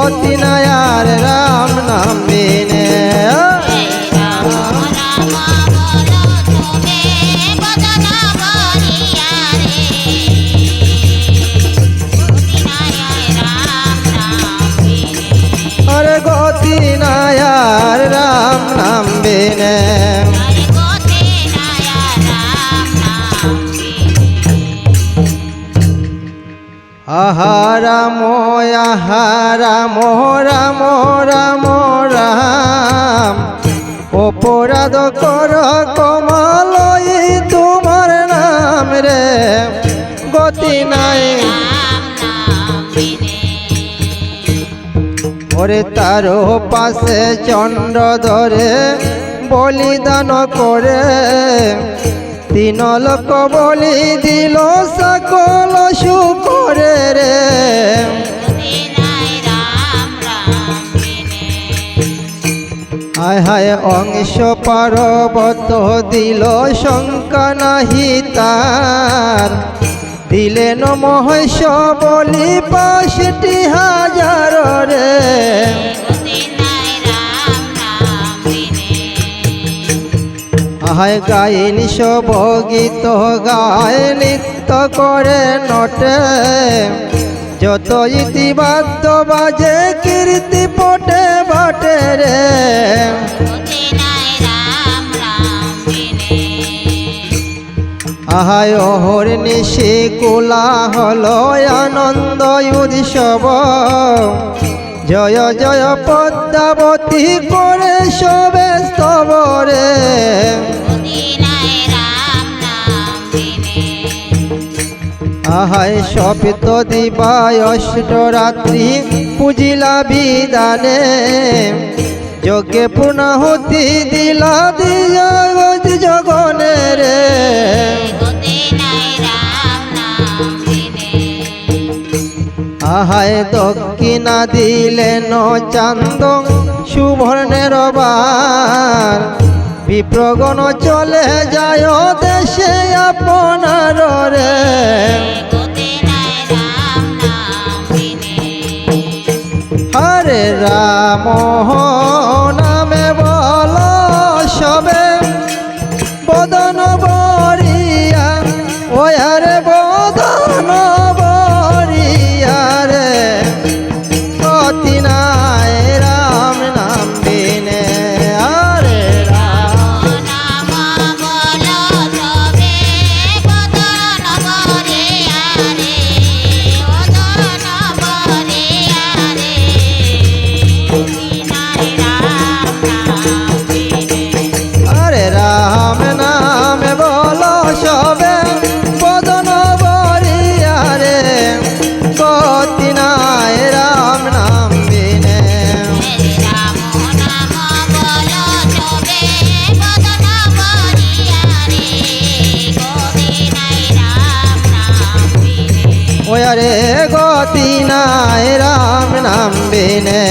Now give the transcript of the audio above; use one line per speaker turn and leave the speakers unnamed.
গতি নাই আর রাম নাম বিনে। আরে গতি নাই আর রাম নাম বিনে। আহা রাম আহা রাম রাম রাম রাম অপরাধ কর কমলই তোমার নাম রে গতি নাই। ওরে তার পাশে চন্দ্র ধরে বলিদান করে তিন লোক বলি দিল সকল সুকরে রে। হায় হায় অংশ পর্বত দিল শঙ্কা নাহি তার দিলেন মহেশ বলি ৫০০০০ রে। হায় গায়ে সব গীত গায়ে নৃত্য করে নটে যত ইতিবাদ্য বাজে কীর্তি পটে বটে রে। আহায় অহর নিশি কুলা হলো আনন্দ উৎসব জয় জয় পদ্মাবতী করে সবে স্তবরে। আহায় সপিত দিবায় অষ্টরাত্রি পূজিলা বিদানে যজ্ঞে পুনাহুতি দিলা দিয়া জগনে রে। আহায় দক্ষিণা দিলেন চান্দ সুবর্ণের বার বিপ্রগণ চলে যায় দেশে আপনার রে। হরে রাম নামে বল সবে বদন বরিয়া ও হরে বদন বরিয়া রে গতি নাই রাম নাম বিনে। হরে রাম হরে রাম নাম বল সবে বদন বরিয়া রে গতি নাই রাম নাম বিনে। ওরে গতি নাই রাম নাম বিনে।